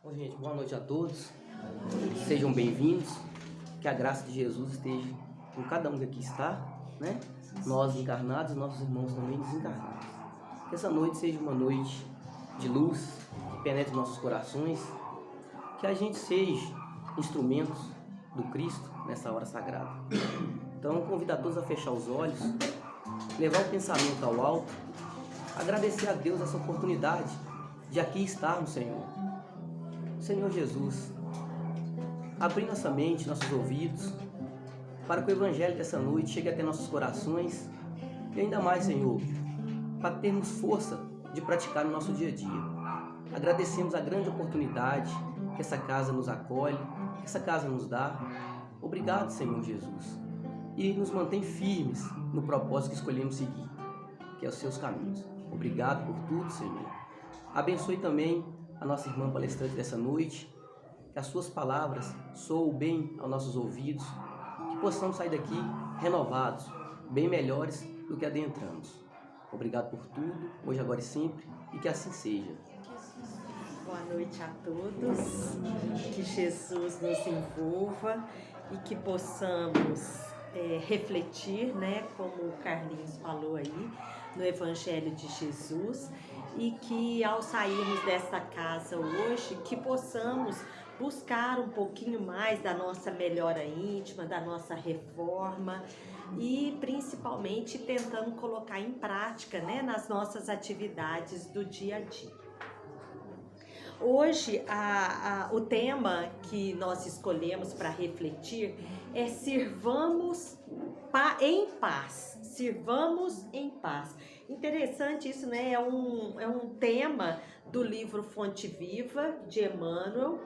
Bom, gente, boa noite a todos. Sejam bem-vindos. Que a graça de Jesus esteja com cada um que aqui está, né? Nós encarnados, nossos irmãos também desencarnados. Que essa noite seja uma noite de luz, que penetre nossos corações. Que a gente seja instrumentos do Cristo nessa hora sagrada. Então, convido a todos a fechar os olhos, levar o pensamento ao alto, agradecer a Deus essa oportunidade de aqui estarmos, Senhor. Senhor Jesus, abrir nossa mente, nossos ouvidos, para que o Evangelho dessa noite chegue até nossos corações e ainda mais, Senhor, para termos força de praticar no nosso dia a dia. Agradecemos a grande oportunidade que essa casa nos acolhe, que essa casa nos dá. Obrigado, Senhor Jesus, e nos mantém firmes no propósito que escolhemos seguir, que é os seus caminhos. Obrigado por tudo, Senhor. Abençoe também a nossa irmã palestrante dessa noite, que as suas palavras soem bem aos nossos ouvidos, que possamos sair daqui renovados, bem melhores do que adentramos. Obrigado por tudo, hoje, agora e sempre, e que assim seja. Boa noite a todos, que Jesus nos envolva e que possamos refletir, né, como o Carlinhos falou aí, no Evangelho de Jesus, e que ao sairmos desta casa hoje, que possamos buscar um pouquinho mais da nossa melhora íntima, da nossa reforma e principalmente tentando colocar em prática, né, nas nossas atividades do dia a dia. Hoje, o tema que nós escolhemos para refletir é sirvamos em paz. Sirvamos em paz. Interessante isso, né? É um tema do livro Fonte Viva, de Emmanuel.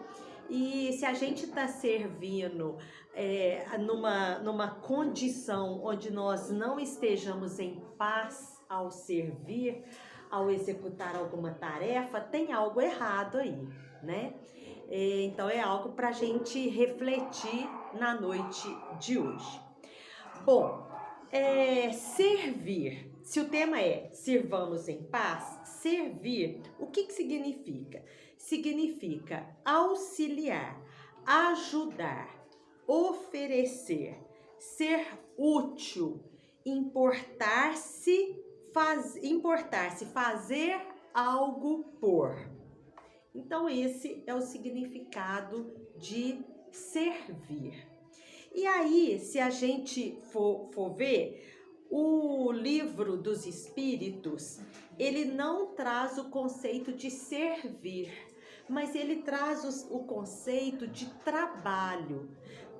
E se a gente está servindo numa condição onde nós não estejamos em paz ao servir, ao executar alguma tarefa, tem algo errado aí, né? Então é algo para a gente refletir na noite de hoje. Bom, servir, se o tema é sirvamos em paz, servir, o que significa? Significa auxiliar, ajudar, oferecer, ser útil, importar-se, fazer algo por. Então esse é o significado de servir. E aí, se a gente for ver, o Livro dos Espíritos, ele não traz o conceito de servir, mas ele traz o conceito de trabalho.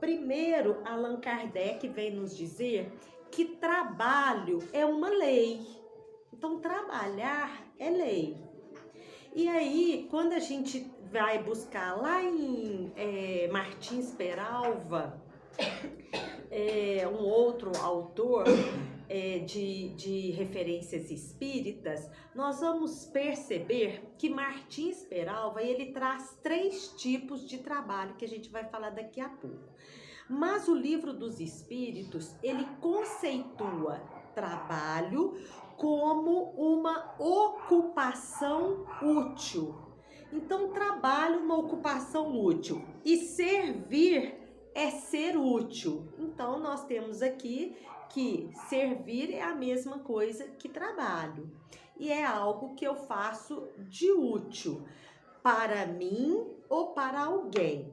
Primeiro, Allan Kardec vem nos dizer que trabalho é uma lei. Então, trabalhar é lei. E aí, quando a gente vai buscar lá em Martins Peralva, um outro autor de referências espíritas, nós vamos perceber que Martins Peralva, ele traz 3 tipos de trabalho que a gente vai falar daqui a pouco. Mas o Livro dos Espíritos, ele conceitua trabalho como uma ocupação útil. Então, trabalho, uma ocupação útil, e servir é ser útil. Então, nós temos aqui que servir é a mesma coisa que trabalho. E é algo que eu faço de útil para mim ou para alguém.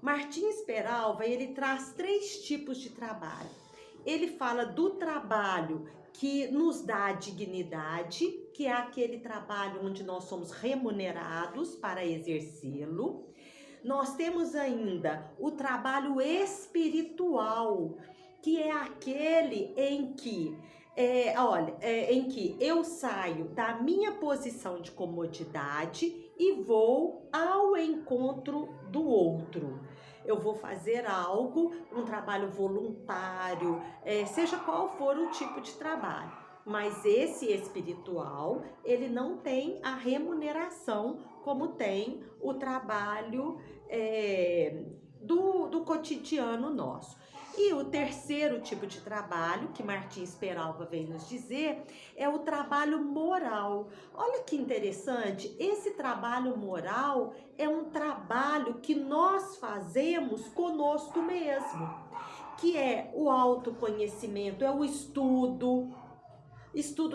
Martins Peralva, ele traz 3 tipos de trabalho. Ele fala do trabalho que nos dá dignidade, que é aquele trabalho onde nós somos remunerados para exercê-lo. Nós temos ainda o trabalho espiritual, que é aquele em que em que eu saio da minha posição de comodidade e vou ao encontro do outro. Eu vou fazer algo, um trabalho voluntário, seja qual for o tipo de trabalho. Mas esse espiritual, ele não tem a remuneração como tem o trabalho do cotidiano nosso. E o terceiro tipo de trabalho, que Martins Peralva vem nos dizer, é o trabalho moral. Olha que interessante, esse trabalho moral é um trabalho que nós fazemos conosco mesmo, que é o autoconhecimento, é o estudo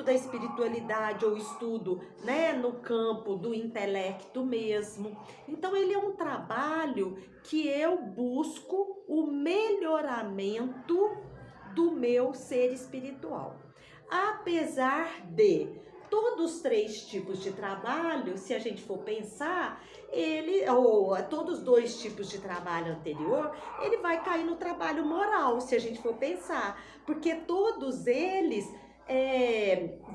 da espiritualidade ou estudo, né, no campo do intelecto mesmo. Então ele é um trabalho que eu busco o melhoramento do meu ser espiritual. Apesar de todos os três tipos de trabalho, se a gente for pensar, todos os dois tipos de trabalho anterior, ele vai cair no trabalho moral, se a gente for pensar, porque todos eles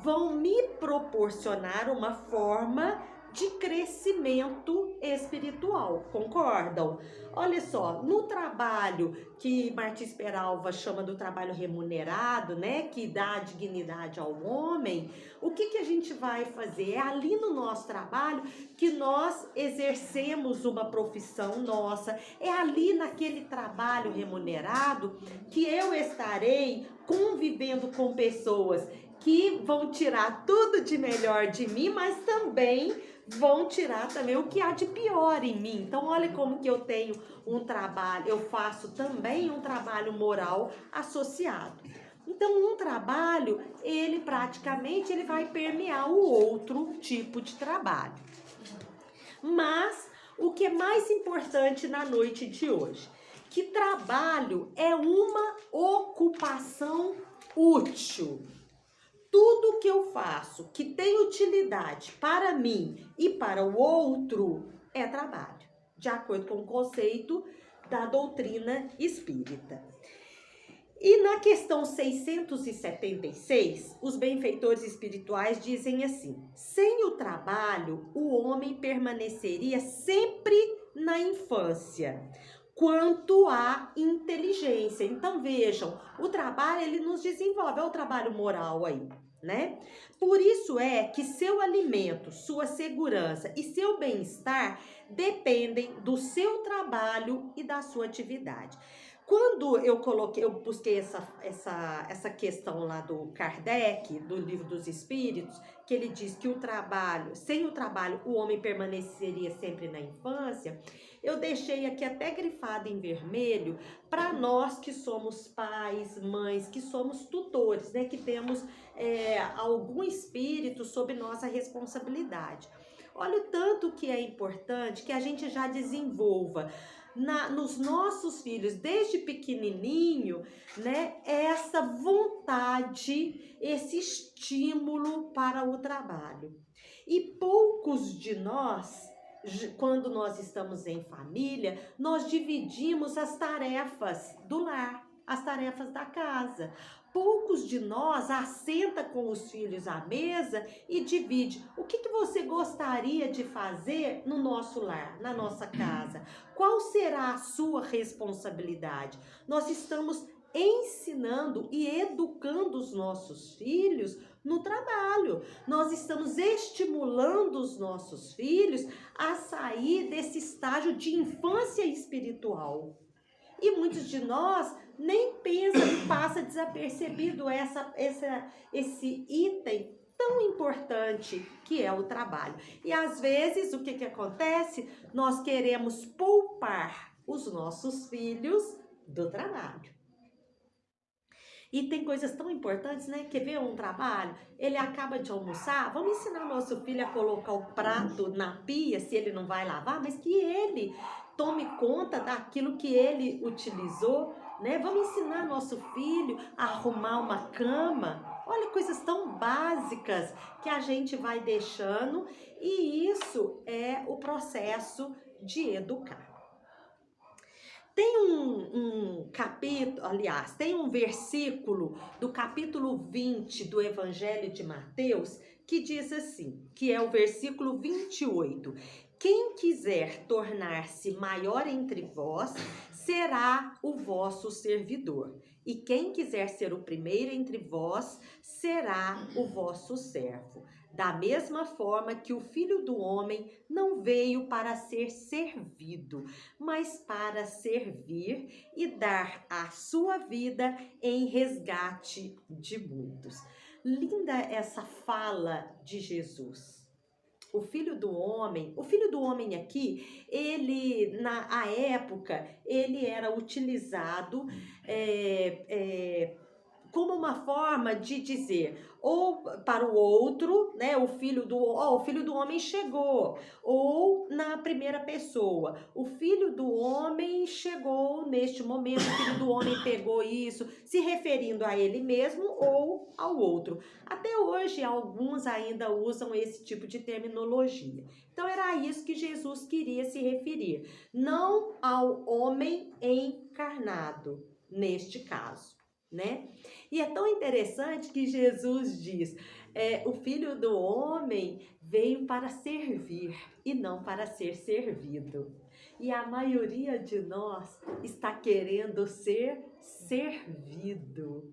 vão me proporcionar uma forma de crescimento espiritual, concordam? Olha só, no trabalho que Martins Peralva chama do trabalho remunerado, né, que dá dignidade ao homem, o que a gente vai fazer? É ali no nosso trabalho que nós exercemos uma profissão nossa, é ali naquele trabalho remunerado que eu estarei convivendo com pessoas que vão tirar tudo de melhor de mim, mas também vão tirar também o que há de pior em mim. Então, olha como que eu tenho um trabalho, eu faço também um trabalho moral associado. Então, um trabalho, ele praticamente ele vai permear o outro tipo de trabalho. Mas, o que é mais importante na noite de hoje? Que trabalho é uma ocupação útil. Tudo que eu faço que tem utilidade para mim e para o outro é trabalho, de acordo com o conceito da doutrina espírita. E na questão 676, os benfeitores espirituais dizem assim: sem o trabalho, o homem permaneceria sempre na infância, quanto à inteligência. Então vejam, o trabalho ele nos desenvolve, é o trabalho moral aí, né? Por isso é que seu alimento, sua segurança e seu bem-estar dependem do seu trabalho e da sua atividade. Quando eu busquei essa questão lá do Kardec, do Livro dos Espíritos, que ele diz que sem o trabalho, o homem permaneceria sempre na infância, eu deixei aqui até grifado em vermelho para nós que somos pais, mães, que somos tutores, né, que temos algum espírito sob nossa responsabilidade. Olha o tanto que é importante que a gente já desenvolva nos nossos filhos, desde pequenininho, né, essa vontade, esse estímulo para o trabalho. E poucos de nós, quando nós estamos em família, nós dividimos as tarefas do lar, as tarefas da casa. Poucos de nós assenta com os filhos à mesa e divide. O que você gostaria de fazer no nosso lar, na nossa casa? Qual será a sua responsabilidade? Nós estamos ensinando e educando os nossos filhos no trabalho. Nós estamos estimulando os nossos filhos a sair desse estágio de infância espiritual. E muitos de nós nem pensam e passa desapercebido esse item tão importante que é o trabalho. E às vezes o que acontece? Nós queremos poupar os nossos filhos do trabalho. E tem coisas tão importantes, né? Quer ver um trabalho? Ele acaba de almoçar, vamos ensinar nosso filho a colocar o prato na pia, se ele não vai lavar, mas que ele tome conta daquilo que ele utilizou, né? Vamos ensinar nosso filho a arrumar uma cama. Olha, coisas tão básicas que a gente vai deixando, e isso é o processo de educar. Tem um capítulo, aliás, tem um versículo do capítulo 20 do Evangelho de Mateus que diz assim, que é o versículo 28. Quem quiser tornar-se maior entre vós, será o vosso servidor. E quem quiser ser o primeiro entre vós, será o vosso servo. Da mesma forma que o Filho do Homem não veio para ser servido, mas para servir e dar a sua vida em resgate de muitos. Linda essa fala de Jesus. O Filho do Homem aqui, ele, na época, ele era utilizado como uma forma de dizer, ou para o outro, né, o filho do homem chegou, ou na primeira pessoa, o filho do homem chegou neste momento, o filho do homem pegou isso, se referindo a ele mesmo ou ao outro. Até hoje, alguns ainda usam esse tipo de terminologia. Então, era isso que Jesus queria se referir, não ao homem encarnado, neste caso, né? E é tão interessante que Jesus diz, o Filho do Homem veio para servir e não para ser servido. E a maioria de nós está querendo ser servido.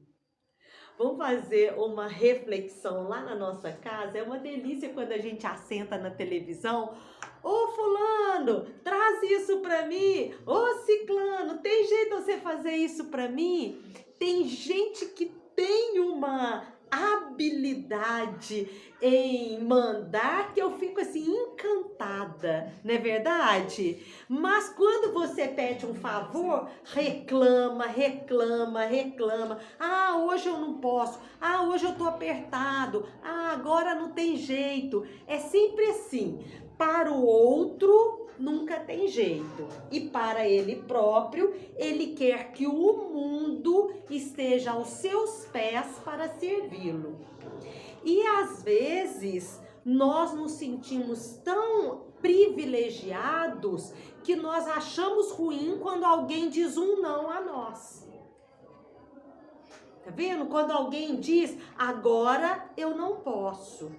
Vamos fazer uma reflexão lá na nossa casa. É uma delícia quando a gente assenta na televisão. Ô fulano, traz isso para mim. Ô ciclano, tem jeito de você fazer isso para mim? Tem gente que tem uma habilidade em mandar que eu fico assim encantada, não é verdade? Mas quando você pede um favor, reclama. Ah, hoje eu não posso. Ah, hoje eu tô apertado. Ah, agora não tem jeito. É sempre assim. Para o outro nunca tem jeito. E para ele próprio, ele quer que o mundo esteja aos seus pés para servi-lo. E às vezes nós nos sentimos tão privilegiados que nós achamos ruim quando alguém diz um não a nós. Tá vendo? Quando alguém diz, agora eu não posso.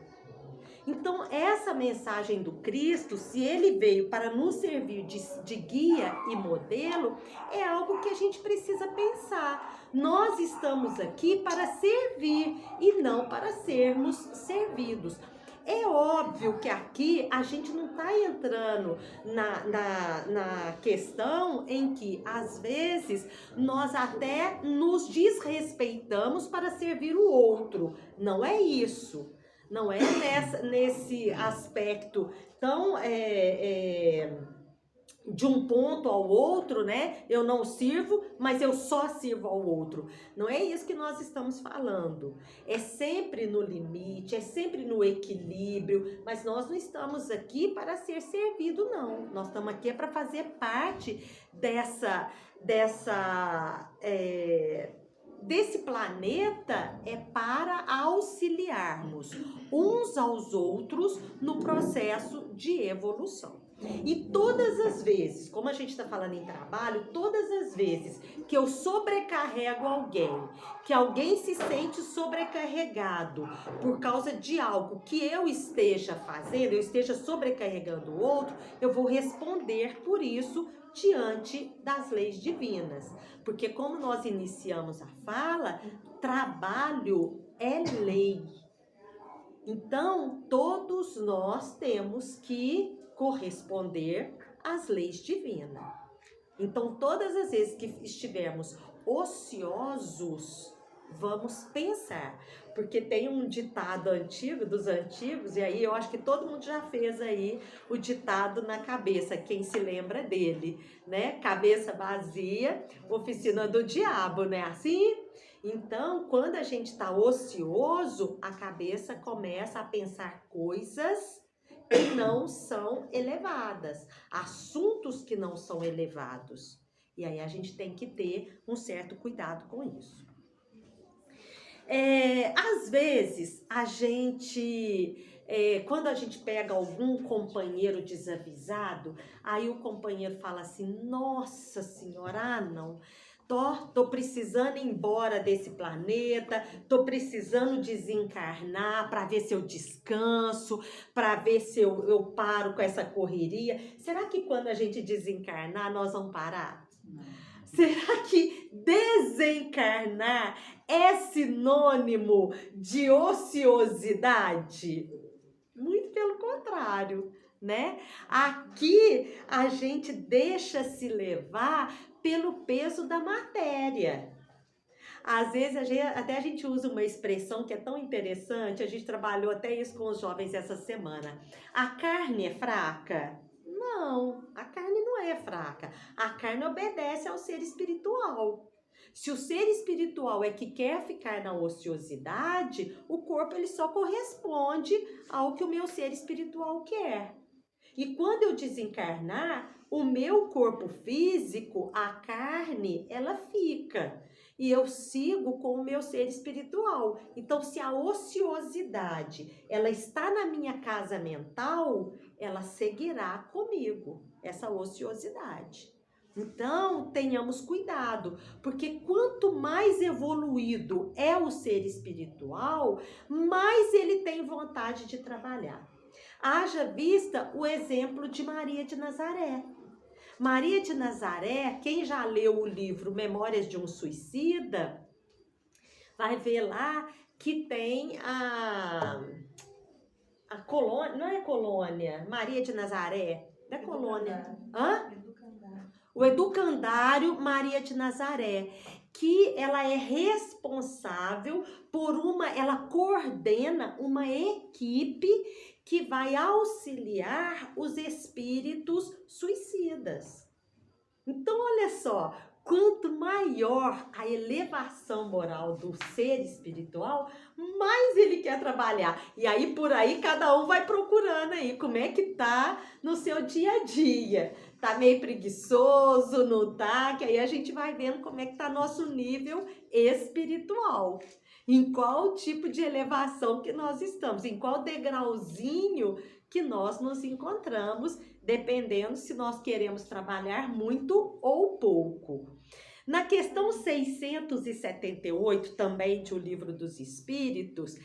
Então, essa mensagem do Cristo, se ele veio para nos servir de guia e modelo, é algo que a gente precisa pensar. Nós estamos aqui para servir e não para sermos servidos. É óbvio que aqui a gente não está entrando na questão em que, às vezes, nós até nos desrespeitamos para servir o outro. Não é isso. Não é nesse aspecto tão de um ponto ao outro, né? Eu não sirvo, mas eu só sirvo ao outro. Não é isso que nós estamos falando. É sempre no limite, é sempre no equilíbrio, mas nós não estamos aqui para ser servido, não. Nós estamos aqui para fazer parte desse planeta, é para auxiliarmos uns aos outros no processo de evolução. E todas as vezes, como a gente está falando em trabalho, todas as vezes que eu sobrecarrego alguém, que alguém se sente sobrecarregado por causa de algo que eu esteja fazendo, eu esteja sobrecarregando o outro, eu vou responder por isso diante das leis divinas. Porque como nós iniciamos a fala, trabalho é lei. Então, todos nós temos que corresponder às leis divinas. Então, todas as vezes que estivermos ociosos, vamos pensar. Porque tem um ditado antigo, dos antigos, e aí eu acho que todo mundo já fez aí o ditado na cabeça, quem se lembra dele, né? Cabeça vazia, oficina do diabo, né? Assim? Então, quando a gente está ocioso, a cabeça começa a pensar coisas que não são elevadas, assuntos que não são elevados. E aí a gente tem que ter um certo cuidado com isso. Às vezes, a gente, quando a gente pega algum companheiro desavisado, aí o companheiro fala assim, nossa senhora, não, tô precisando ir embora desse planeta, tô precisando desencarnar para ver se eu descanso, para ver se eu paro com essa correria. Será que quando a gente desencarnar, nós vamos parar? Não. Será que desencarnar é sinônimo de ociosidade? Muito pelo contrário, né? Aqui a gente deixa se levar pelo peso da matéria. Às vezes até a gente usa uma expressão que é tão interessante, a gente trabalhou até isso com os jovens essa semana. A carne é fraca? Não, a carne não é fraca. A carne obedece ao ser espiritual. Se o ser espiritual é que quer ficar na ociosidade, o corpo ele só corresponde ao que o meu ser espiritual quer. E quando eu desencarnar, o meu corpo físico, a carne, ela fica. E eu sigo com o meu ser espiritual. Então, se a ociosidade, ela está na minha casa mental, ela seguirá comigo, essa ociosidade. Então, tenhamos cuidado, porque quanto mais evoluído é o ser espiritual, mais ele tem vontade de trabalhar. Haja vista o exemplo de Maria de Nazaré. Maria de Nazaré, quem já leu o livro Memórias de um Suicida, vai ver lá que tem a colônia, não é colônia, Maria de Nazaré, não é colônia. Hã? O educandário Maria de Nazaré, que ela é responsável ela coordena uma equipe que vai auxiliar os espíritos suicidas. Então, olha só, quanto maior a elevação moral do ser espiritual, mais ele quer trabalhar. E aí, por aí, cada um vai procurando aí como é que tá no seu dia a dia. Tá meio preguiçoso, não tá? Que aí a gente vai vendo como é que tá nosso nível espiritual. Em qual tipo de elevação que nós estamos, em qual degrauzinho que nós nos encontramos, dependendo se nós queremos trabalhar muito ou pouco. Na questão 678, também de O Livro dos Espíritos,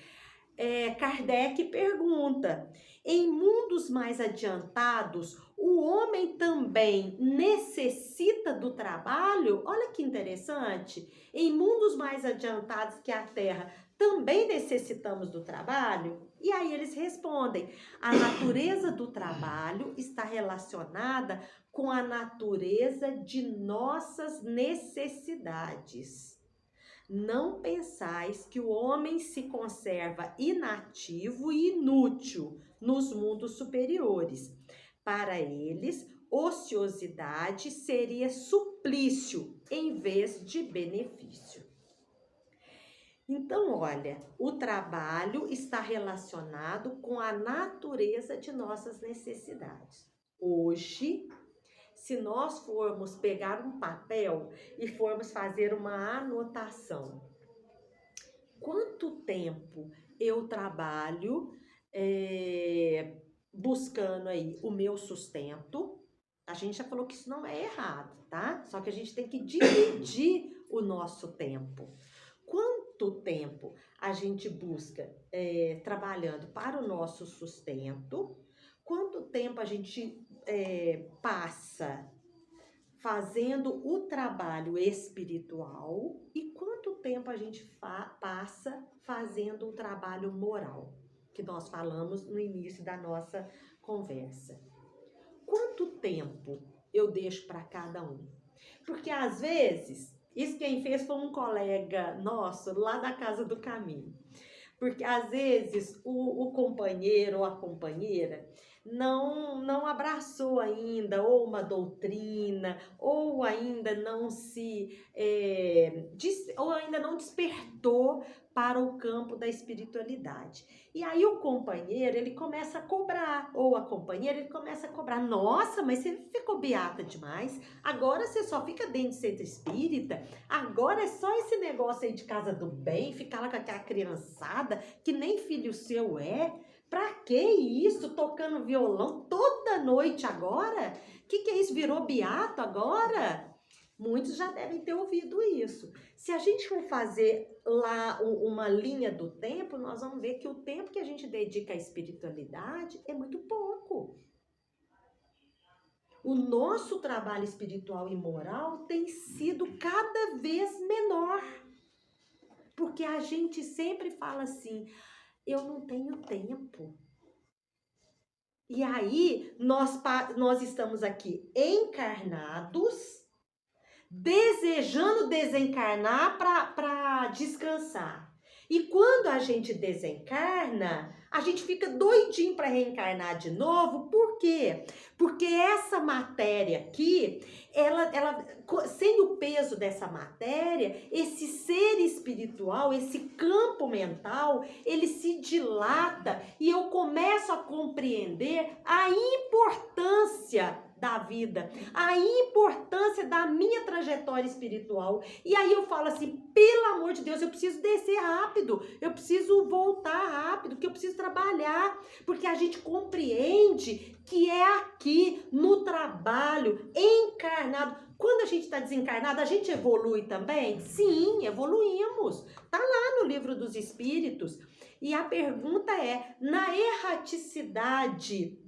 Kardec pergunta: em mundos mais adiantados, o homem também necessita do trabalho? Olha que interessante. Em mundos mais adiantados que a Terra, também necessitamos do trabalho? E aí eles respondem: a natureza do trabalho está relacionada com a natureza de nossas necessidades. Não pensais que o homem se conserva inativo e inútil nos mundos superiores. Para eles, ociosidade seria suplício em vez de benefício. Então, olha, o trabalho está relacionado com a natureza de nossas necessidades. Hoje, se nós formos pegar um papel e formos fazer uma anotação, quanto tempo eu trabalho buscando aí o meu sustento? A gente já falou que isso não é errado, tá? Só que a gente tem que dividir o nosso tempo. Quanto tempo a gente busca trabalhando para o nosso sustento? Quanto tempo a gente passa fazendo o trabalho espiritual e quanto tempo a gente passa fazendo o trabalho moral, que nós falamos no início da nossa conversa. Quanto tempo eu deixo para cada um? Porque às vezes, isso quem fez foi um colega nosso lá da Casa do Caminho. Porque às vezes o companheiro ou a companheira não abraçou ainda ou uma doutrina, ou ainda não ou ainda não despertou para o campo da espiritualidade. E aí o companheiro, ele começa a cobrar, ou a companheira, ele começa a cobrar: nossa, mas você ficou beata demais, agora você só fica dentro de centro espírita, agora é só esse negócio aí de casa do bem, ficar lá com aquela criançada que nem filho seu é. Pra que isso? Tocando violão toda noite agora? Que é isso? Virou beato agora? Muitos já devem ter ouvido isso. Se a gente for fazer lá uma linha do tempo, nós vamos ver que o tempo que a gente dedica à espiritualidade é muito pouco. O nosso trabalho espiritual e moral tem sido cada vez menor. Porque a gente sempre fala assim: eu não tenho tempo. E aí, nós estamos aqui encarnados, desejando desencarnar para descansar. E quando a gente desencarna, a gente fica doidinho para reencarnar de novo. Por quê? Porque essa matéria aqui, ela, sem o peso dessa matéria, esse ser espiritual, esse campo mental, ele se dilata e eu começo a compreender a importância da vida, a importância da minha trajetória espiritual. E aí eu falo assim, pelo amor de Deus, eu preciso descer rápido, eu preciso voltar rápido, que eu preciso trabalhar, porque a gente compreende que é aqui, no trabalho, encarnado. Quando a gente está desencarnado, a gente evolui também? Sim, evoluímos. Está lá no Livro dos Espíritos. E a pergunta é, na erraticidade,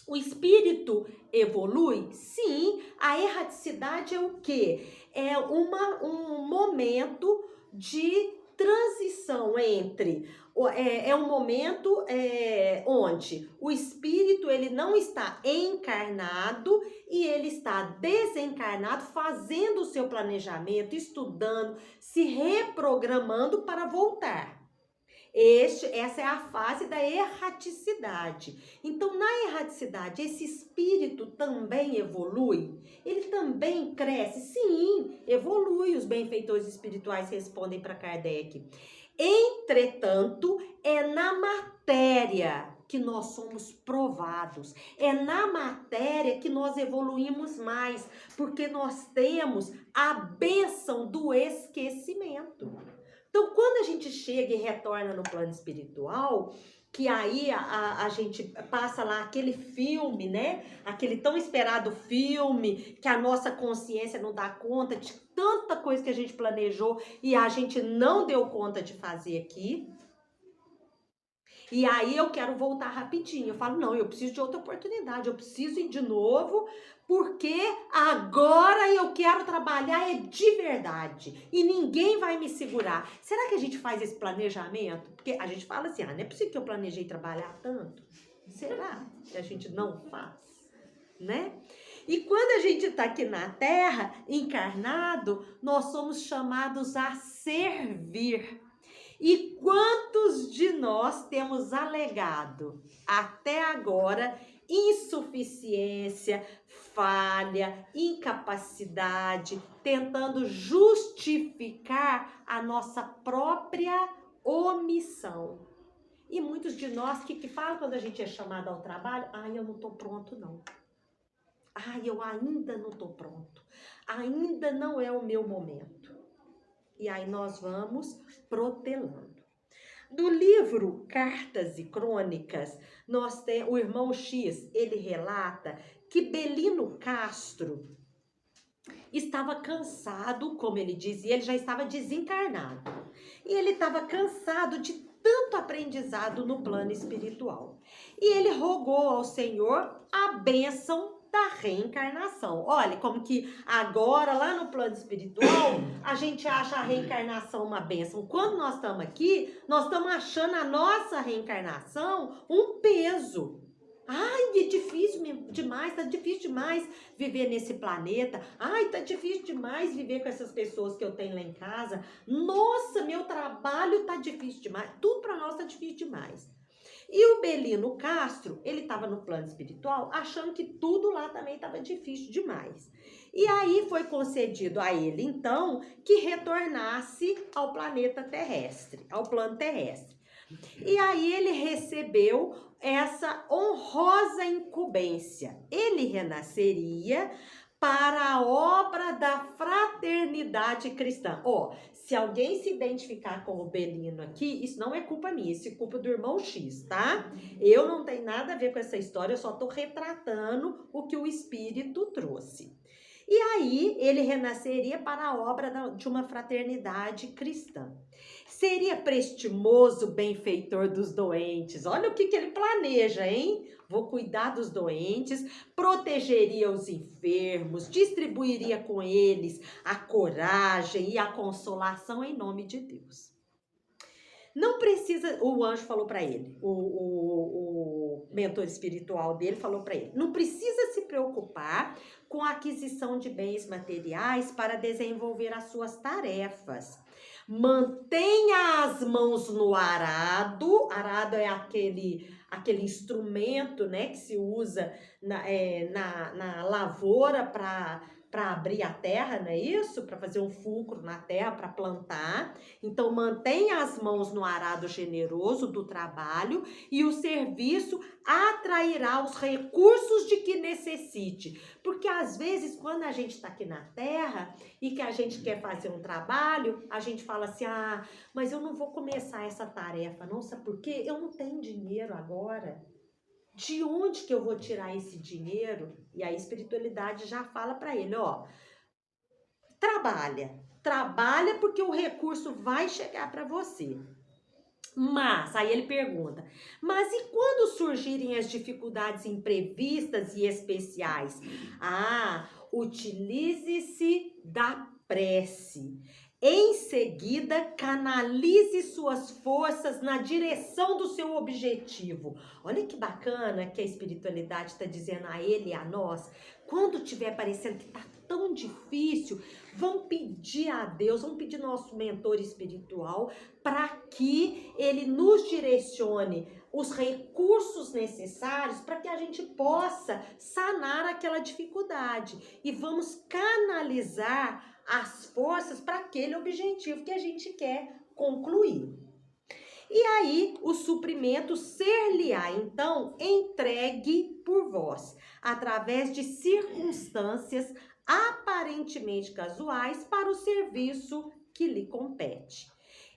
o espírito evolui? Sim, a erraticidade é o quê? É um momento de transição entre... É um momento onde o espírito ele não está encarnado e ele está desencarnado, fazendo o seu planejamento, estudando, se reprogramando para voltar. Essa é a fase da erraticidade. Então, na erraticidade, esse espírito também evolui? Ele também cresce? Sim, evolui. Os benfeitores espirituais respondem para Kardec. Entretanto, é na matéria que nós somos provados. É na matéria que nós evoluímos mais, porque nós temos a bênção do esquecimento. Então, quando a gente chega e retorna no plano espiritual, que aí a gente passa lá aquele filme, né? Aquele tão esperado filme, que a nossa consciência não dá conta de tanta coisa que a gente planejou e a gente não deu conta de fazer aqui. E aí eu quero voltar rapidinho. Eu falo, não, eu preciso de outra oportunidade, eu preciso ir de novo, porque agora eu quero trabalhar de verdade. E ninguém vai me segurar. Será que a gente faz esse planejamento? Porque a gente fala assim, não é possível que eu planejei trabalhar tanto. Será que a gente não faz? Né? E quando a gente está aqui na Terra, encarnado, nós somos chamados a servir. E quantos de nós temos alegado até agora insuficiência, falha, incapacidade, tentando justificar a nossa própria omissão? E muitos de nós que falam quando a gente é chamado ao trabalho, eu não estou pronto não. Eu ainda não estou pronto. Ainda não é o meu momento. E aí nós vamos protelando. No livro Cartas e Crônicas, o irmão X, ele relata que Belino Castro estava cansado, como ele dizia, ele já estava desencarnado. E ele estava cansado de tanto aprendizado no plano espiritual. E ele rogou ao Senhor a bênção da reencarnação. Olha, como que agora, lá no plano espiritual, a gente acha a reencarnação uma bênção. Quando nós estamos aqui, nós estamos achando a nossa reencarnação um peso. É difícil demais, tá difícil demais viver nesse planeta. Tá difícil demais viver com essas pessoas que eu tenho lá em casa. Nossa, meu trabalho tá difícil demais. Tudo para nós tá difícil demais. E o Belino Castro, ele estava no plano espiritual achando que tudo lá também estava difícil demais. E aí foi concedido a ele, então, que retornasse ao planeta terrestre, ao plano terrestre. E aí ele recebeu essa honrosa incumbência. Ele renasceria para a obra da fraternidade cristã. Se alguém se identificar com o Belino aqui, isso não é culpa minha, isso é culpa do irmão X, tá? Eu não tenho nada a ver com essa história, eu só estou retratando o que o Espírito trouxe. E aí, ele renasceria para a obra de uma fraternidade cristã. Seria prestimoso benfeitor dos doentes. Olha o que ele planeja, hein? Vou cuidar dos doentes, protegeria os enfermos, distribuiria com eles a coragem e a consolação em nome de Deus. Não precisa, o anjo falou para ele, o mentor espiritual dele falou para ele, não precisa se preocupar com a aquisição de bens materiais para desenvolver as suas tarefas. Mantenha as mãos no arado. Arado é aquele instrumento, né, que se usa na lavoura para abrir a terra, não é isso? Para fazer um fulcro na terra, para plantar. Então, mantenha as mãos no arado generoso do trabalho e o serviço atrairá os recursos de que necessite. Porque, às vezes, quando a gente está aqui na terra e que a gente quer fazer um trabalho, a gente fala assim, mas eu não vou começar essa tarefa, não, sabe por quê? Eu não tenho dinheiro agora. De onde que eu vou tirar esse dinheiro? E a espiritualidade já fala para ele, trabalha porque o recurso vai chegar para você. Mas, aí ele pergunta, mas e quando surgirem as dificuldades imprevistas e especiais? Utilize-se da prece. Em seguida, canalize suas forças na direção do seu objetivo. Olha que bacana que a espiritualidade está dizendo a ele e a nós. Quando estiver parecendo que está tão difícil, vamos pedir a Deus, vamos pedir nosso mentor espiritual para que ele nos direcione os recursos necessários para que a gente possa sanar aquela dificuldade. E vamos canalizar as forças para aquele objetivo que a gente quer concluir. E aí, o suprimento ser-lhe-á, então, entregue por vós, através de circunstâncias aparentemente casuais para o serviço que lhe compete.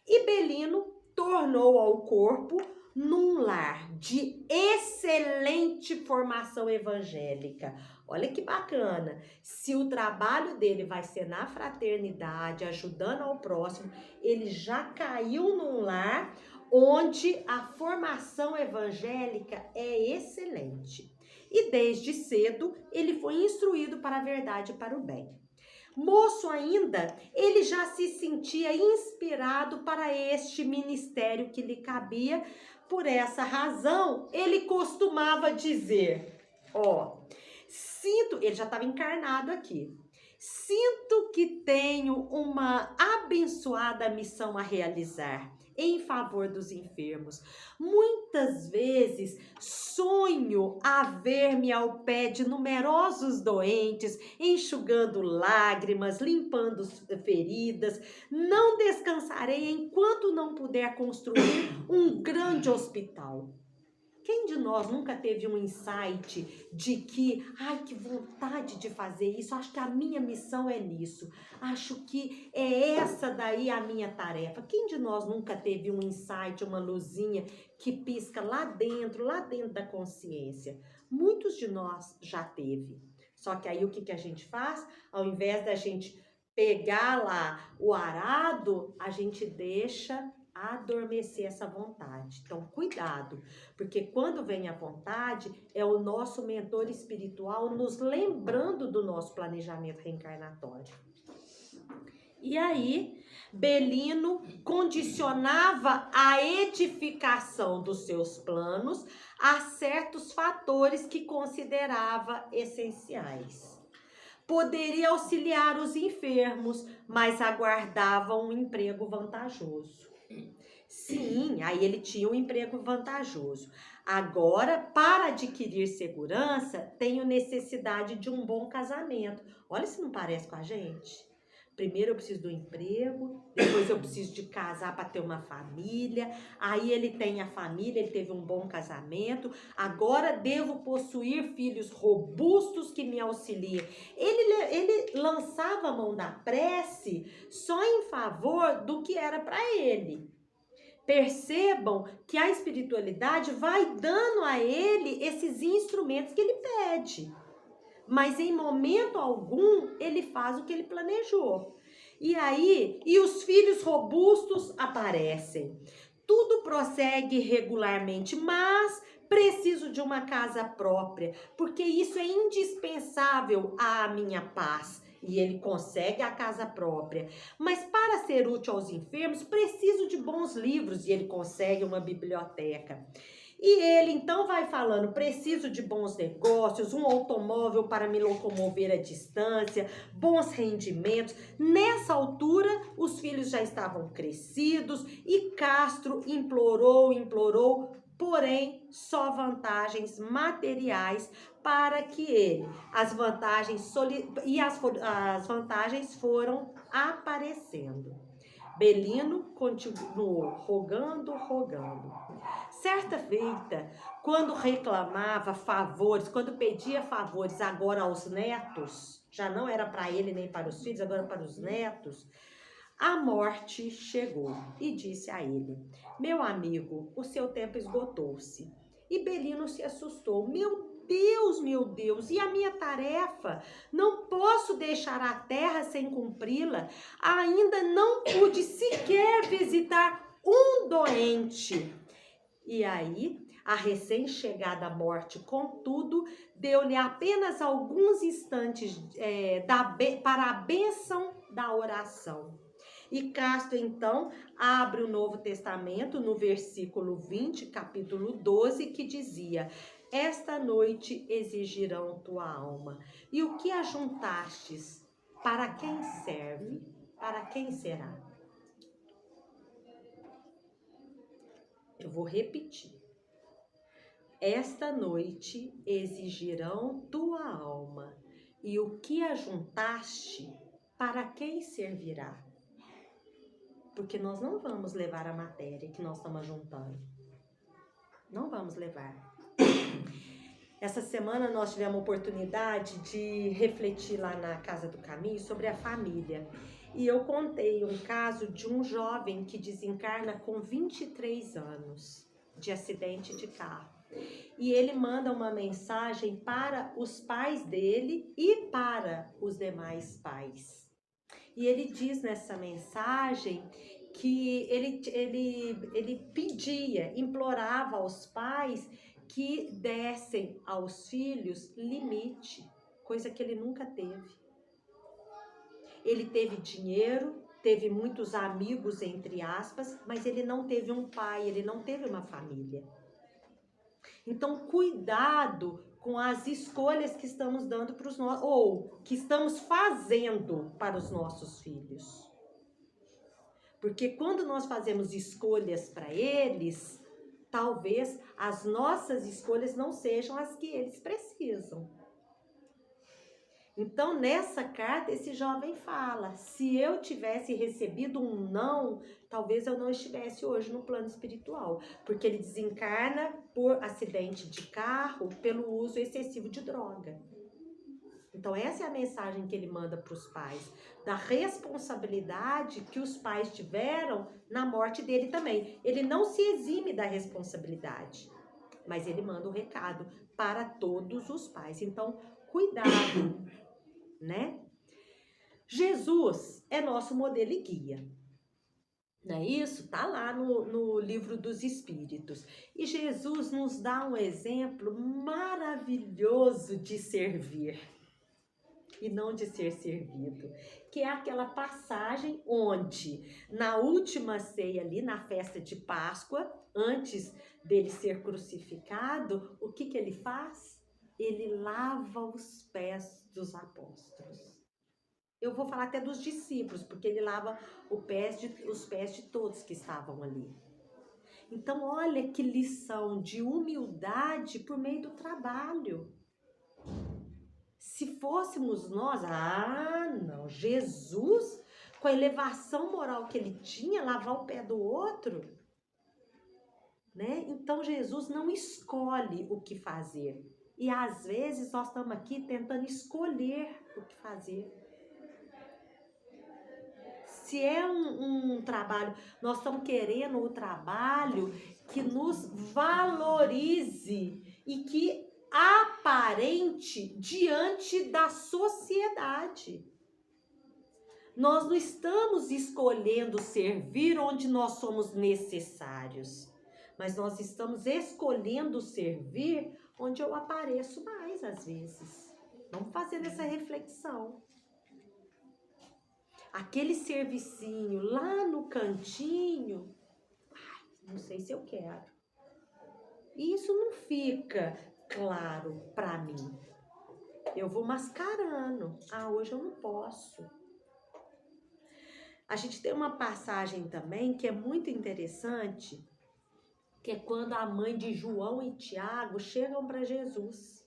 E Belino tornou ao corpo num lar de excelente formação evangélica. Olha que bacana, se o trabalho dele vai ser na fraternidade, ajudando ao próximo, ele já caiu num lar onde a formação evangélica é excelente. E desde cedo ele foi instruído para a verdade e para o bem. Moço ainda, ele já se sentia inspirado para este ministério que lhe cabia. Por essa razão, ele costumava dizer, ele já estava encarnado aqui, sinto que tenho uma abençoada missão a realizar em favor dos enfermos. Muitas vezes sonho a ver-me ao pé de numerosos doentes, enxugando lágrimas, limpando feridas. Não descansarei enquanto não puder construir um grande hospital. Quem de nós nunca teve um insight de que, que vontade de fazer isso, acho que a minha missão é nisso, acho que é essa daí a minha tarefa. Quem de nós nunca teve um insight, uma luzinha que pisca lá dentro da consciência? Muitos de nós já teve. Só que aí o que a gente faz? Ao invés da gente pegar lá o arado, a gente deixa adormecer essa vontade. Então, cuidado, porque quando vem a vontade, é o nosso mentor espiritual nos lembrando do nosso planejamento reencarnatório. E aí, Belino condicionava a edificação dos seus planos a certos fatores que considerava essenciais. Poderia auxiliar os enfermos, mas aguardava um emprego vantajoso. Sim, aí ele tinha um emprego vantajoso. Agora, para adquirir segurança, tenho necessidade de um bom casamento. Olha se não parece com a gente. Primeiro eu preciso do emprego, depois eu preciso de casar para ter uma família. Aí ele tem a família, ele teve um bom casamento. Agora devo possuir filhos robustos que me auxiliem. Ele lançava a mão da prece só em favor do que era para ele. Percebam que a espiritualidade vai dando a ele esses instrumentos que ele pede. Mas em momento algum ele faz o que ele planejou. E aí, os filhos robustos aparecem. Tudo prossegue regularmente, mas preciso de uma casa própria, porque isso é indispensável à minha paz. E ele consegue a casa própria. Mas para para ser útil aos enfermos, preciso de bons livros. E ele consegue uma biblioteca. E ele então vai falando, preciso de bons negócios, um automóvel para me locomover à distância, bons rendimentos. Nessa altura, os filhos já estavam crescidos e Castro implorou, porém, só vantagens materiais para que ele, as vantagens foram aparecendo. Belino continuou rogando. Certa feita, quando reclamava favores, quando pedia favores agora aos netos, já não era para ele nem para os filhos, agora para os netos, a morte chegou e disse a ele: meu amigo, o seu tempo esgotou-se. E Belino se assustou. Meu Deus, e a minha tarefa? Não posso deixar a terra sem cumpri-la. Ainda não pude sequer visitar um doente. E aí, a recém-chegada morte, contudo, deu-lhe apenas alguns instantes para a bênção da oração. E Castro, então, abre o Novo Testamento no versículo 20, capítulo 12, que dizia: esta noite exigirão tua alma. E o que ajuntastes? Para quem serve? Para quem será? Eu vou repetir. Esta noite exigirão tua alma. E o que ajuntaste? Para quem servirá? Porque nós não vamos levar a matéria que nós estamos juntando. Não vamos levar. Essa semana nós tivemos a oportunidade de refletir lá na Casa do Caminho sobre a família. E eu contei um caso de um jovem que desencarna com 23 anos de acidente de carro. E ele manda uma mensagem para os pais dele e para os demais pais. E ele diz nessa mensagem que ele pedia, implorava aos pais que dessem aos filhos limite, coisa que ele nunca teve. Ele teve dinheiro, teve muitos amigos, entre aspas, mas ele não teve um pai, ele não teve uma família. Então, cuidado com as escolhas que estamos dando para os nossos, ou que estamos fazendo para os nossos filhos. Porque quando nós fazemos escolhas para eles, talvez as nossas escolhas não sejam as que eles precisam. Então, nessa carta, esse jovem fala: se eu tivesse recebido um não, talvez eu não estivesse hoje no plano espiritual. Porque ele desencarna por acidente de carro, pelo uso excessivo de droga. Então, essa é a mensagem que ele manda para os pais, da responsabilidade que os pais tiveram na morte dele também. Ele não se exime da responsabilidade, mas ele manda um recado para todos os pais. Então, cuidado, né? Jesus é nosso modelo e guia. Não é isso? Tá lá no livro dos Espíritos. E Jesus nos dá um exemplo maravilhoso de servir e não de ser servido, que é aquela passagem onde, na última ceia ali, na festa de Páscoa, antes dele ser crucificado, o que ele faz? Ele lava os pés dos apóstolos. Eu vou falar até dos discípulos, porque ele lava os pés de todos que estavam ali. Então, olha que lição de humildade por meio do trabalho. Se fôssemos nós, não, Jesus, com a elevação moral que ele tinha, lavar o pé do outro, né? Então, Jesus não escolhe o que fazer. E às vezes nós estamos aqui tentando escolher o que fazer. Se é um trabalho, nós estamos querendo o trabalho que nos valorize e que aparente diante da sociedade. Nós não estamos escolhendo servir onde nós somos necessários, mas nós estamos escolhendo servir onde eu apareço mais às vezes. Vamos fazer essa reflexão. aquele servicinho lá no cantinho, não sei se eu quero. Isso não fica claro para mim. Eu vou mascarando. Hoje eu não posso. A gente tem uma passagem também que é muito interessante, que é quando a mãe de João e Tiago chegam para Jesus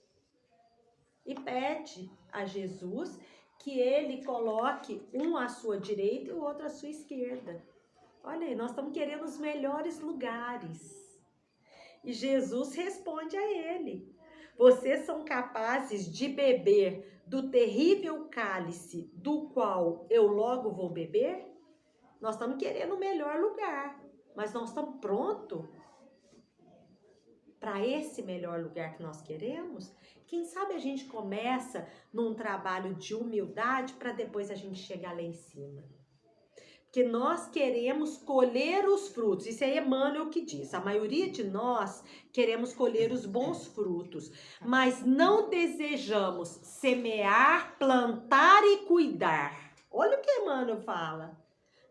e pede a Jesus que ele coloque um à sua direita e o outro à sua esquerda. Olha aí, nós estamos querendo os melhores lugares. E Jesus responde a ele: vocês são capazes de beber do terrível cálice do qual eu logo vou beber? Nós estamos querendo o melhor lugar, mas nós estamos prontos para esse melhor lugar que nós queremos? Quem sabe a gente começa num trabalho de humildade para depois a gente chegar lá em cima. Porque nós queremos colher os frutos. Isso é Emmanuel que diz. A maioria de nós queremos colher os bons frutos, mas não desejamos semear, plantar e cuidar. Olha o que Emmanuel fala.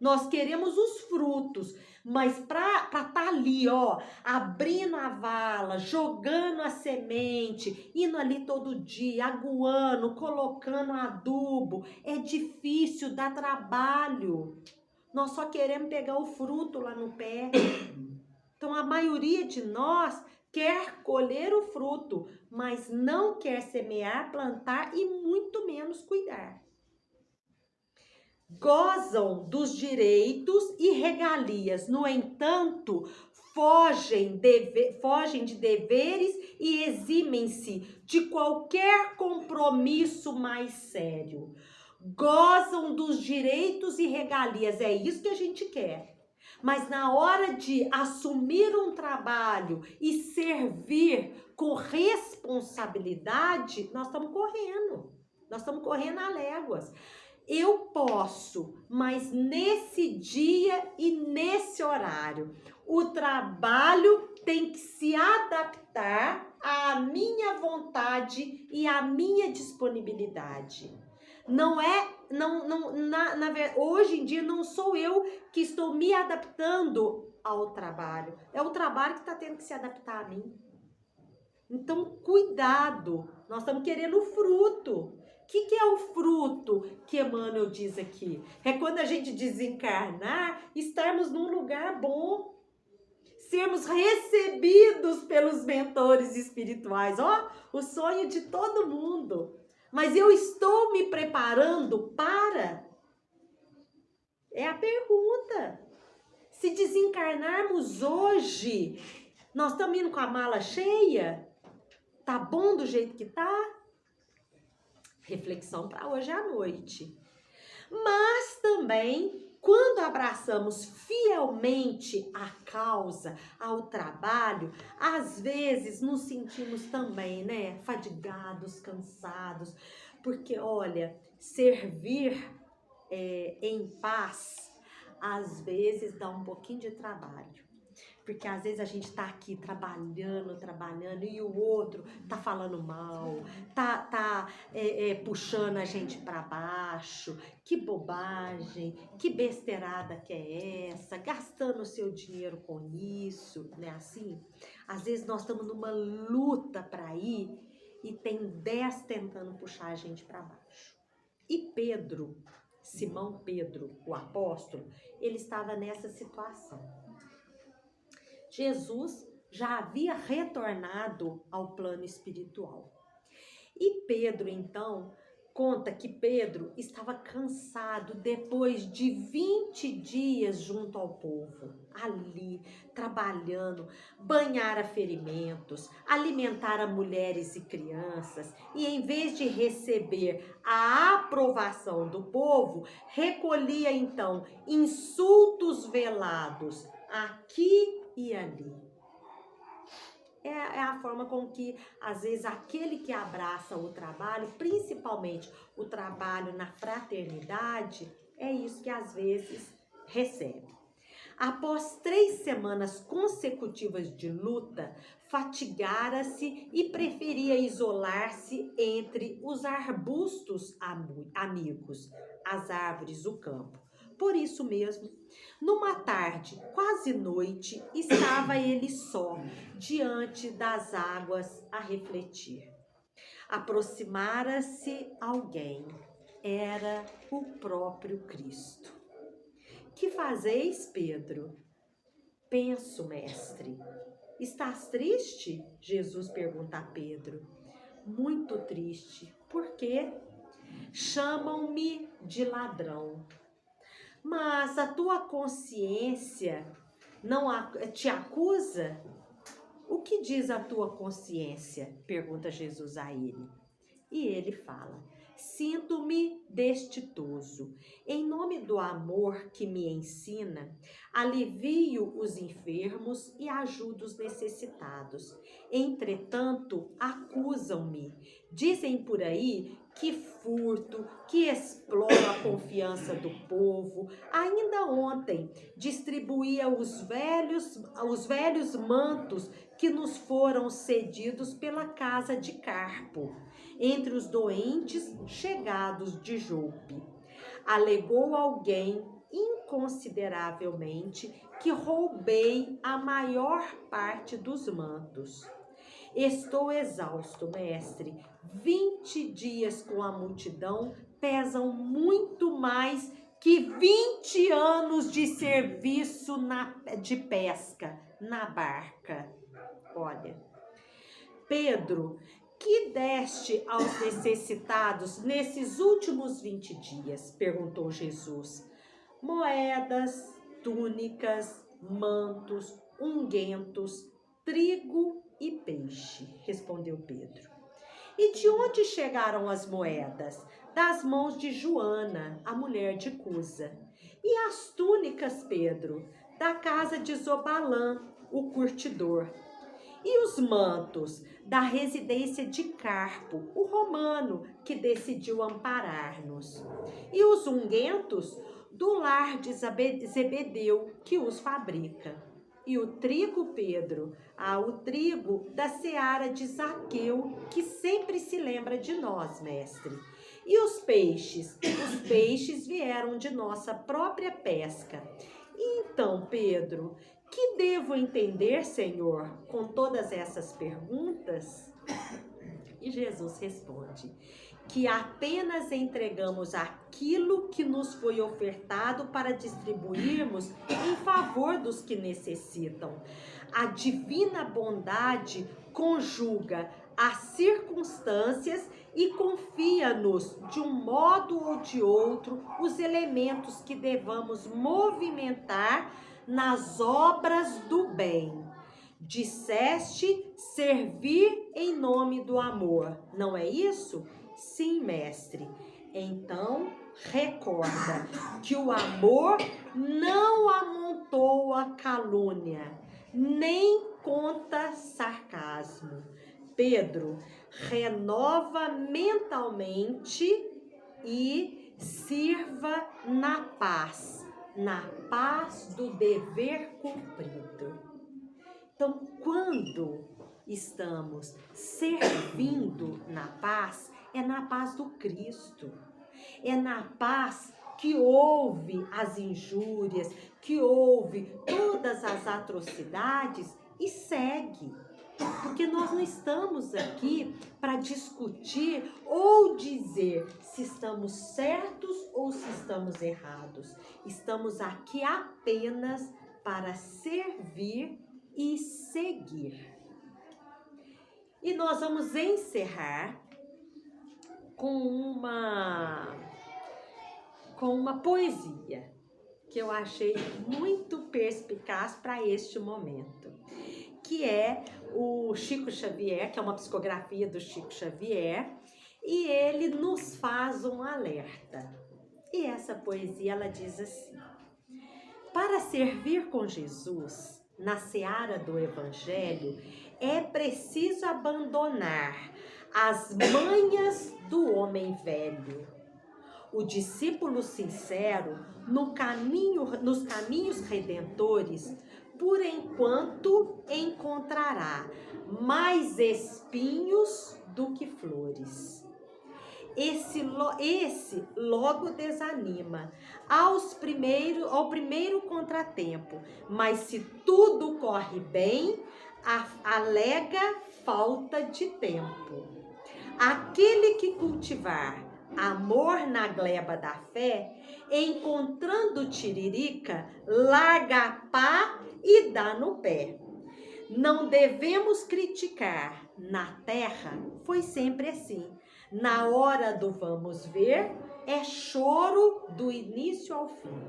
Nós queremos os frutos, mas para estar ali, abrindo a vala, jogando a semente, indo ali todo dia, aguando, colocando adubo, é difícil, dá trabalho. Nós só queremos pegar o fruto lá no pé. Então, a maioria de nós quer colher o fruto, mas não quer semear, plantar e muito menos cuidar. Gozam dos direitos e regalias, no entanto, fogem de deveres e eximem-se de qualquer compromisso mais sério. Gozam dos direitos e regalias, é isso que a gente quer. Mas na hora de assumir um trabalho e servir com responsabilidade, nós estamos correndo a léguas. Eu posso, mas nesse dia e nesse horário. O trabalho tem que se adaptar à minha vontade e à minha disponibilidade. Hoje em dia não sou eu que estou me adaptando ao trabalho. É o trabalho que está tendo que se adaptar a mim. Então, cuidado. Nós estamos querendo o fruto. O que é o fruto que Emmanuel diz aqui? É quando a gente desencarnar, estarmos num lugar bom. Sermos recebidos pelos mentores espirituais. O sonho de todo mundo. Mas eu estou me preparando para? É a pergunta. Se desencarnarmos hoje, nós estamos indo com a mala cheia? Tá bom do jeito que tá? Reflexão para hoje à noite. Mas também, quando abraçamos fielmente a causa, ao trabalho, às vezes nos sentimos também, fadigados, cansados, porque, olha, servir em paz, às vezes dá um pouquinho de trabalho. Porque às vezes a gente tá aqui trabalhando e o outro tá falando mal, tá puxando a gente para baixo. Que bobagem, que besteirada que é essa? Gastando o seu dinheiro com isso, não é assim? Às vezes nós estamos numa luta para ir e tem 10 tentando puxar a gente para baixo. E Pedro, Simão Pedro, o apóstolo, ele estava nessa situação. Jesus já havia retornado ao plano espiritual. E Pedro, então, conta que Pedro estava cansado depois de 20 dias junto ao povo, ali, trabalhando, banhar ferimentos, alimentar mulheres e crianças, e em vez de receber a aprovação do povo, recolhia, então, insultos velados aqui e ali. É a forma com que, às vezes, aquele que abraça o trabalho, principalmente o trabalho na fraternidade, é isso que, às vezes, recebe. Após 3 semanas consecutivas de luta, fatigara-se e preferia isolar-se entre os arbustos amigos, as árvores do campo. Por isso mesmo, numa tarde, quase noite, estava ele só, diante das águas, a refletir. Aproximara-se alguém. Era o próprio Cristo. Que fazeis, Pedro? Penso, mestre. Estás triste? Jesus pergunta a Pedro. Muito triste. Por quê? Chamam-me de ladrão. Mas a tua consciência não te acusa? O que diz a tua consciência? Pergunta Jesus a ele. E ele fala: sinto-me destituoso. Em nome do amor que me ensina, alivio os enfermos e ajudo os necessitados. Entretanto, acusam-me. Dizem por aí que furto, que exploro a confiança do povo. Ainda ontem distribuía os velhos mantos que nos foram cedidos pela casa de Carpo, entre os doentes chegados de Jope. Alegou alguém inconsideravelmente que roubei a maior parte dos mantos. Estou exausto, mestre. 20 dias com a multidão pesam muito mais que 20 anos de serviço de pesca na barca. Olha, Pedro, que deste aos necessitados nesses últimos 20 dias? Perguntou Jesus. Moedas, túnicas, mantos, unguentos, trigo e peixe, respondeu Pedro. E de onde chegaram as moedas? Das mãos de Joana, a mulher de Cusa. E as túnicas, Pedro? Da casa de Zobalã, o curtidor. E os mantos? Da residência de Carpo, o romano, que decidiu amparar-nos. E os unguentos? Do lar de Zebedeu, que os fabrica. E o trigo, Pedro? O trigo da seara de Zaqueu, que sempre se lembra de nós, mestre. E os peixes? Os peixes vieram de nossa própria pesca. E então, Pedro, que devo entender, Senhor, com todas essas perguntas? E Jesus responde que apenas entregamos aquilo que nos foi ofertado para distribuirmos em favor dos que necessitam. A divina bondade conjuga as circunstâncias e confia-nos, de um modo ou de outro, os elementos que devamos movimentar nas obras do bem. Disseste servir em nome do amor, não é isso? Sim, mestre. Então, recorda que o amor não amontoa calúnia, nem conta sarcasmo. Pedro, renova mentalmente e sirva na paz do dever cumprido. Então, quando estamos servindo na paz, é na paz do Cristo. É na paz que ouve as injúrias, que ouve todas as atrocidades e segue. Porque nós não estamos aqui para discutir ou dizer se estamos certos ou se estamos errados. Estamos aqui apenas para servir e seguir. E nós vamos encerrar com uma poesia que eu achei muito perspicaz para este momento, que é o Chico Xavier, que é uma psicografia do Chico Xavier, e ele nos faz um alerta. E essa poesia, ela diz assim: para servir com Jesus na seara do Evangelho, é preciso abandonar as manhas do homem velho, O discípulo sincero nos caminhos redentores, por enquanto encontrará mais espinhos do que flores. Esse logo desanima ao primeiro contratempo, mas se tudo corre bem, alega falta de tempo. Aquele que cultivar amor na gleba da fé, encontrando tiririca, larga a pá e dá no pé. Não devemos criticar, na terra foi sempre assim. Na hora do vamos ver, é choro do início ao fim.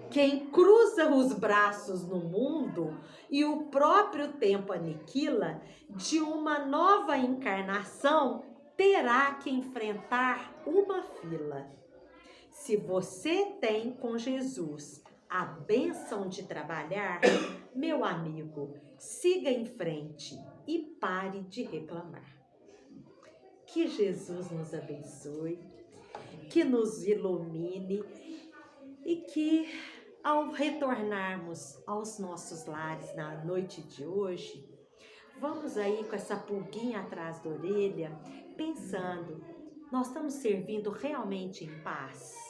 Quem cruza os braços no mundo e o próprio tempo aniquila, de uma nova encarnação terá que enfrentar uma fila. Se você tem com Jesus a bênção de trabalhar, meu amigo, siga em frente e pare de reclamar. Que Jesus nos abençoe, que nos ilumine e que, ao retornarmos aos nossos lares na noite de hoje, vamos aí com essa pulguinha atrás da orelha, pensando, nós estamos servindo realmente em paz?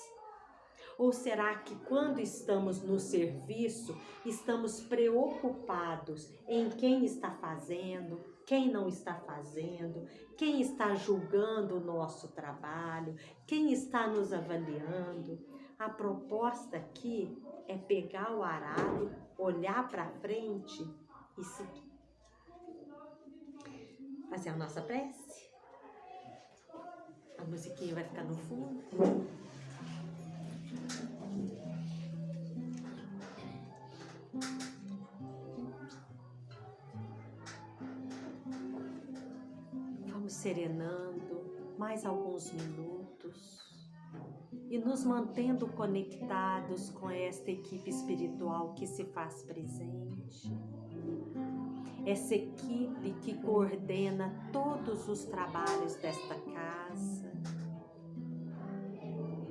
Ou será que quando estamos no serviço, estamos preocupados em quem está fazendo, quem não está fazendo, quem está julgando o nosso trabalho, quem está nos avaliando? A proposta aqui é pegar o arado, olhar para frente e seguir. Fazer a nossa prece. A musiquinha vai ficar no fundo. Vamos serenando mais alguns minutos e nos mantendo conectados com esta equipe espiritual que se faz presente. Essa equipe que coordena todos os trabalhos desta casa.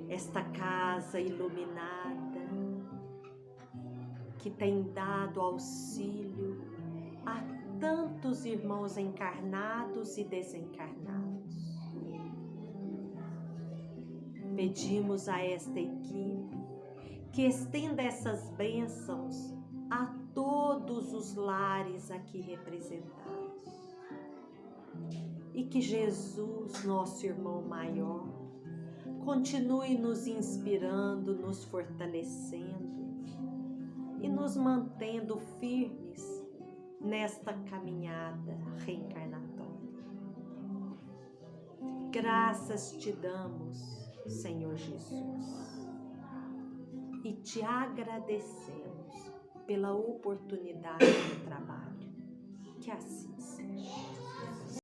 Esta casa iluminada que tem dado auxílio a tantos irmãos encarnados e desencarnados. Pedimos a esta equipe que estenda essas bênçãos a todos os lares aqui representados. E que Jesus, nosso irmão maior, continue nos inspirando, nos fortalecendo e nos mantendo firmes nesta caminhada reencarnatória. Graças te damos, Senhor Jesus, e te agradecemos pela oportunidade do trabalho. Que assim seja.